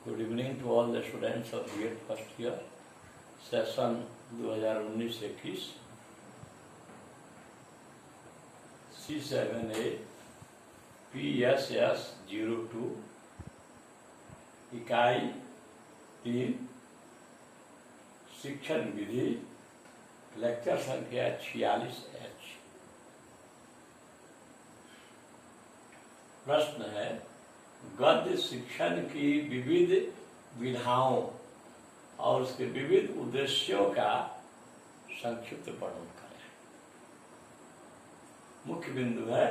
Good evening to all the students of B.Ed first year, session 2019-21, C7A PSS 02 इकाई 3 शिक्षण विधि lecture संख्या 46H। प्रश्न है, गद्य शिक्षण की विविध विधाओं और उसके विविध उद्देश्यों का संक्षिप्त वर्णन करें। मुख्य बिंदु है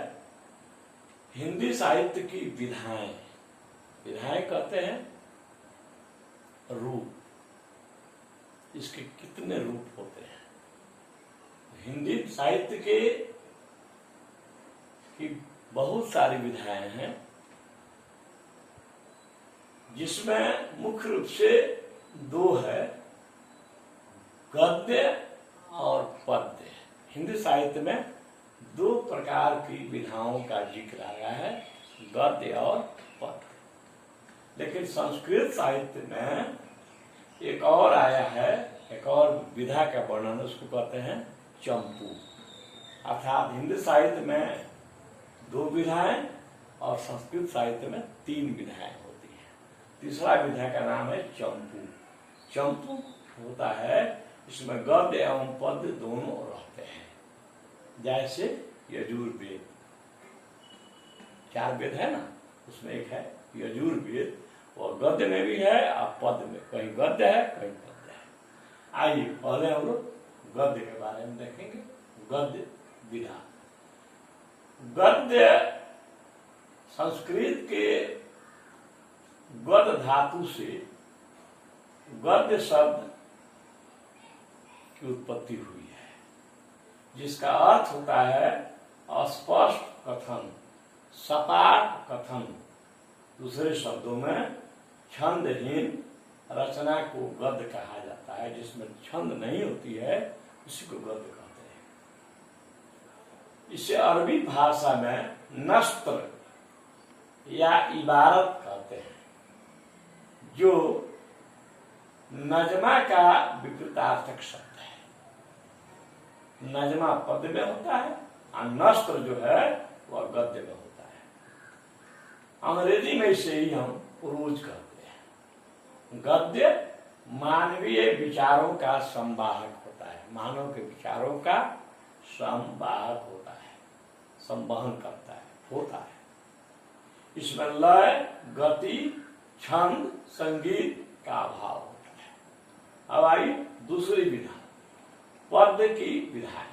हिंदी साहित्य की विधाएं। विधाएं कहते हैं रूप। इसके कितने रूप होते हैं? हिंदी साहित्य के की बहुत सारी विधाएं हैं, जिसमें मुख्य रूप से दो है, गद्य और पद्य। हिंदी साहित्य में दो प्रकार की विधाओं का जिक्र आया है, गद्य और पद्य। लेकिन संस्कृत साहित्य में एक और आया है, एक और विधा का वर्णन, उसको कहते हैं चंपू। अर्थात हिंदी साहित्य में दो विधाएं और संस्कृत साहित्य में तीन विधाएं होती हैं। तीसरा विधा का नाम है चंपू। चंपू होता है इसमें गद्य एवं पद्य दोनों रहते हैं। जैसे यजुर्वेद, 4 वेद है ना, उसमें एक है यजुर्वेद, और गद्य में भी है और पद्य में, कहीं गद्य है कहीं पद्य है। आइए पहले हम लोग गद्य के बारे में देखेंगे। गद्य विधा। गद्य संस्कृत के गद धातु से गद्य शब्द की उत्पत्ति हुई है, जिसका अर्थ होता है अस्पष्ट कथन, सपाट कथन। दूसरे शब्दों में छंदहीन रचना को गद्य कहा जाता है। जिसमें छंद नहीं होती है उसी को गद्य कहते हैं। इसे अरबी भाषा में नस्त्र या इबारत कहते हैं, जो नजमा का विपरीतार्थक शब्द है। नजमा पद्य में होता है और नस्त्र जो है वह गद्य में होता है। अंग्रेजी में इसे ही हम प्रोज कहते हैं। गद्य मानवीय विचारों का संवाहक होता है। मानव के विचारों का संवाहक होता है, संवहन करता है, होता है। इसमें लय, गति, छंद, संगीत का अभाव होता है। अब आई दूसरी विधा, पद्य की विधा है।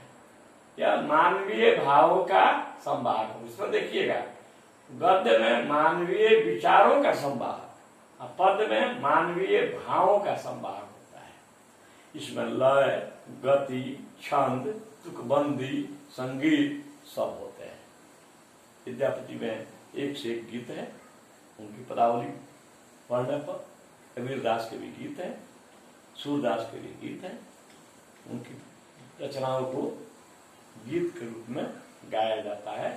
यह मानवीय भावों का संवाहक। इसमें देखिएगा, गद्य में मानवीय विचारों का संवाहक और पद्य में मानवीय भावों का संवाहक होता है। इसमें लय, गति, छंद, तुकबंदी, संगीत सब होते हैं। विद्यापति में एक से एक गीत है, उनकी पदावली पढ़ने पर। कबीरदास के भी गीत हैं, सूरदास के भी गीत हैं। उनकी रचनाओं को गीत के रूप में गाया जाता है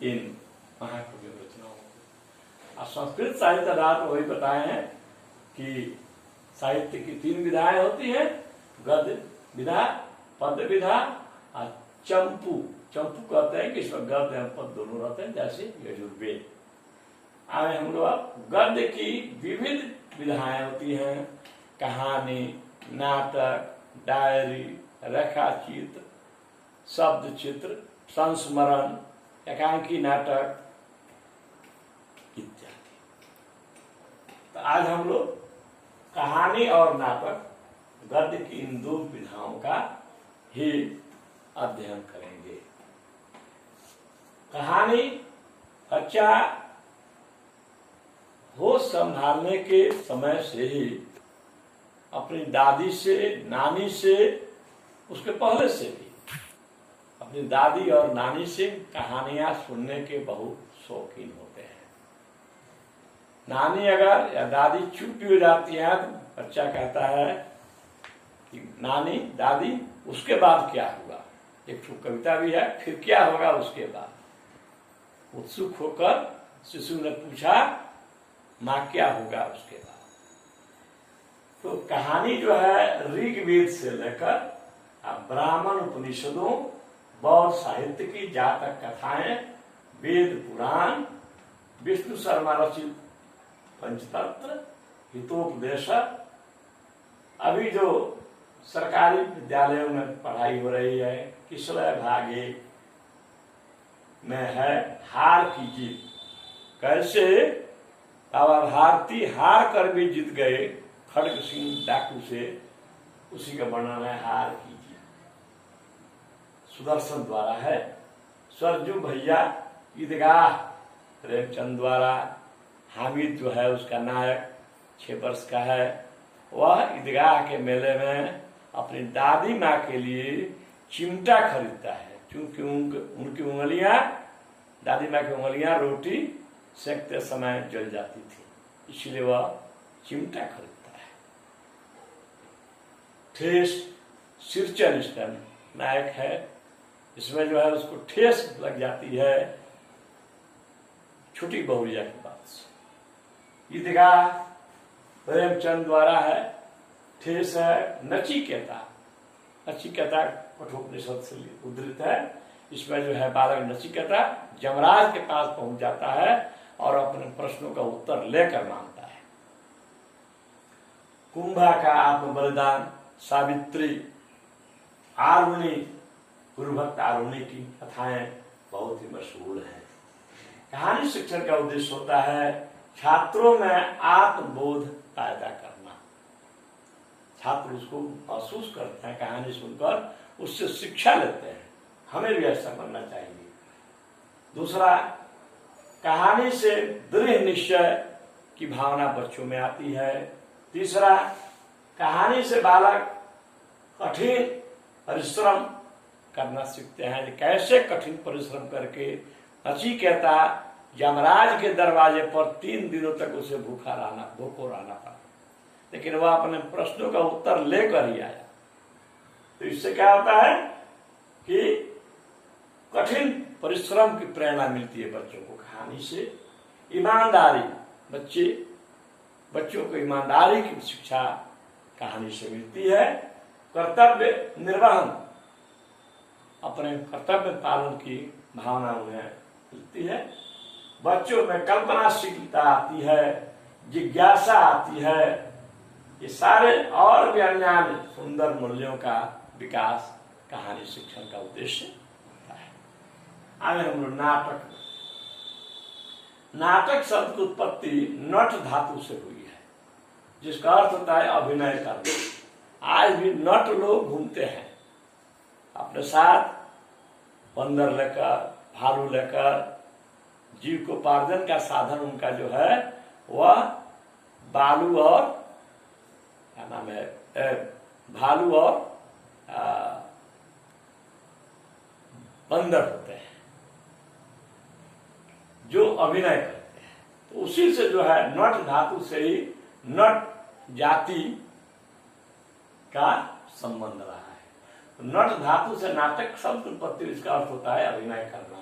इन महाकवि रचनाओं को। और संस्कृत साहित्य आधार वही बताए हैं कि साहित्य की 3 विधाएं होती हैं, गद्य विधा, पद्य विधा और चंपू। चंपू कहते हैं कि इसमें गद्य एवं पद्य दोनों रहते हैं, जैसे यजुर्वेद। आगे हम लोग गद्य की विविध विधाएं होती हैं। कहानी, नाटक, डायरी, रेखाचित्र, शब्द चित्र, संस्मरण, एकांकी नाटक इत्यादि। तो आज हम लोग कहानी और नाटक, गद्य की इन 2 विधाओं का ही अध्ययन करेंगे। कहानी, बच्चा होश संभालने के समय से ही अपनी दादी से, नानी से, उसके पहले से भी अपनी दादी और नानी से कहानियां सुनने के बहुत शौकीन होते हैं। नानी अगर या दादी चुप हो जाती है तो बच्चा कहता है कि नानी, दादी, उसके बाद क्या हुआ? एक कविता भी है, फिर क्या होगा उसके बाद। उत्सुक होकर शिशु ने पूछा, माँ क्या होगा उसके बाद? तो कहानी जो है ऋग्वेद से लेकर ब्राह्मण उपनिषदों, बौद्ध साहित्य की जातक कथाएं, वेद पुराण, विष्णु शर्मा रचित पंचतंत्र, हितोपदेशक, अभी जो सरकारी विद्यालयों में पढ़ाई हो रही है, किसलय भाग 1 में है हार की जीत। कैसे बाबा भारती हार कर भी जीत गए खड़ग सिंह डाकू से, उसी का वर्णन है हार की जीत। सुदर्शन द्वारा है। सरजू भैया ईदगाह प्रेमचंद द्वारा। हामिद जो है उसका नायक 6 वर्ष का है। वह ईदगाह के मेले में अपनी दादी माँ के लिए चिमटा खरीदता है, क्योंकि उनकी उंगलियां, दादी माँ की उंगलियां रोटी सेकते समय जल जाती थी, इसलिए वह चिमटा खरीदता है। ठेस सिरचन इसका नायक है। इसमें जो है उसको ठेस लग जाती है छोटी बहुरिया की बात से। ईदगाह प्रेमचंद द्वारा है। ठेस है नचिकेता। नचिकेता कठोपनिषद से उद्धृत है। इसमें जो है बालक नचिकेता यमराज के पास पहुंच जाता है और अपने प्रश्नों का उत्तर लेकर मांगता है। कुंभा का आत्म बलिदान, सावित्री, आरुणि, गुरुभक्त आरुणि की कथाएं बहुत ही मशहूर हैं। कहानी शिक्षण का उद्देश्य होता है छात्रों में आत्मबोध पैदा करना। छात्र उसको महसूस करते हैं, कहानी सुनकर उससे शिक्षा लेते हैं। हमें भी ऐसा करना चाहिए। दूसरा, कहानी से दृढ़ निश्चय की भावना बच्चों में आती है। तीसरा, कहानी से बालक कठिन परिश्रम करना सीखते हैं। कैसे कठिन परिश्रम करके नचिकेता यमराज के दरवाजे पर 3 दिनों तक उसे भूखो रहना पड़ा, लेकिन वह अपने प्रश्नों का उत्तर लेकर ही आया। तो इससे क्या होता है कि कठिन परिश्रम की प्रेरणा मिलती है बच्चों को कहानी से। ईमानदारी, बच्चों को ईमानदारी की शिक्षा कहानी से मिलती है। कर्तव्य निर्वहन, अपने कर्तव्य पालन की भावना उन्हें मिलती है। बच्चों में कल्पनाशीलता आती है, जिज्ञासा आती है। ये सारे और भी अन्य सुंदर मूल्यों का विकास कहानी शिक्षण का उद्देश्य होता है। आगे हम लोग नाटक शब्द की उत्पत्ति नट धातु से हुई है, जिसका अर्थ होता है अभिनय करना। आज भी नट लोग घूमते हैं अपने साथ बंदर लेकर, भालू लेकर। जीविकोपार्जन का साधन उनका जो है वह बालू और क्या नाम है, भालू और बंदर होते हैं जो अभिनय करते हैं। तो उसी से जो है नट धातु से ही नट जाति का संबंध रहा है। तो नट धातु से नाटक शब्द उत्पत्ति, इसका अर्थ होता है अभिनय करना।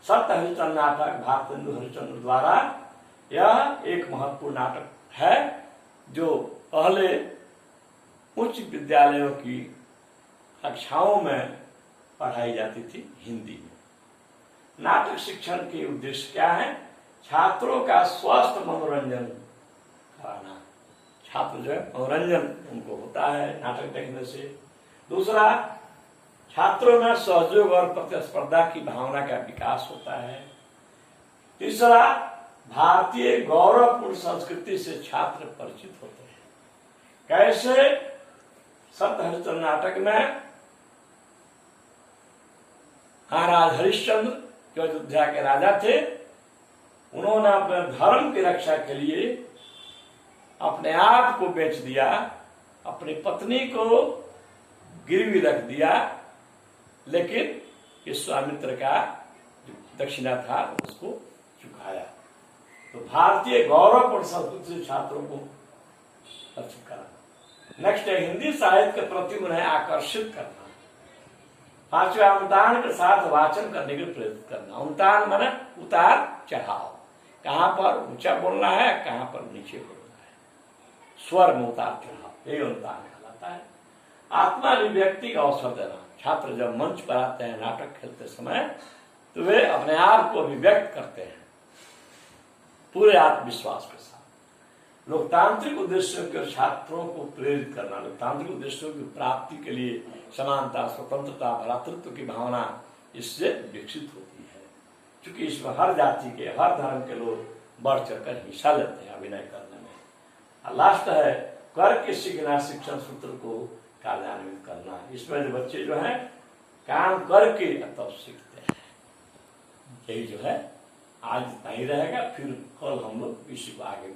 सत्य हरिश्चंद्र नाटक भारतेंदु हरिश्चंद्र द्वारा यह एक महत्वपूर्ण नाटक है जो पहले उच्च विद्यालयों की कक्षाओं में पढ़ाई जाती थी हिंदी में। नाटक शिक्षण के उद्देश्य क्या है? छात्रों का स्वस्थ मनोरंजन कराना। छात्र जो है मनोरंजन उनको होता है नाटक देखने से। दूसरा, छात्रों में सहयोग और प्रतिस्पर्धा की भावना का विकास होता है। तीसरा, भारतीय गौरवपूर्ण संस्कृति से छात्र परिचित होते हैं। कैसे? सत्य हरिश्चंद्र नाटक में महाराज हरिश्चंद्र जो अयोध्या के राजा थे, उन्होंने अपने धर्म की रक्षा के लिए अपने आप को बेच दिया, अपनी पत्नी को गिरवी रख दिया, लेकिन विश्वामित्र का जो दक्षिणा था उसको चुकाया। तो भारतीय गौरवपूर्ण संस्कृति से छात्रों को परिचित कराना। नेक्स्ट है हिंदी साहित्य के प्रति उन्हें आकर्षित करना। पांचवा, अनुदान के साथ वाचन करने के लिए प्रेरित करना। अनुदान माने उतार चढ़ाव, कहां पर ऊंचा बोलना है, कहां पर नीचे बोलना है। स्वर में उतार चढ़ाव, यही अनुदान कहलाता है। आत्मा अभिव्यक्ति का अवसर देना। छात्र जब मंच पर आते हैं नाटक खेलते समय तो वे अपने आप को अभिव्यक्त करते हैं पूरे आत्मविश्वास के साथ। लोकतांत्रिक उद्देश्यों के छात्रों को प्रेरित करना, लोकतांत्रिक उद्देश्यों की प्राप्ति के लिए समानता, स्वतंत्रता, भ्रातृत्व की भावना इससे विकसित होती है, क्योंकि इसमें हर जाति के, हर धर्म के लोग बढ़ चढ़कर हिस्सा लेते हैं अभिनय करने में। और लास्ट है करके सीखना, शिक्षण सूत्र को कार्यान्वित करना। इसमें जो बच्चे जो हैं काम करके तब सीखते हैं। यही जो है आज इतना ही रहेगा, फिर कल हम लोग इसी को आगे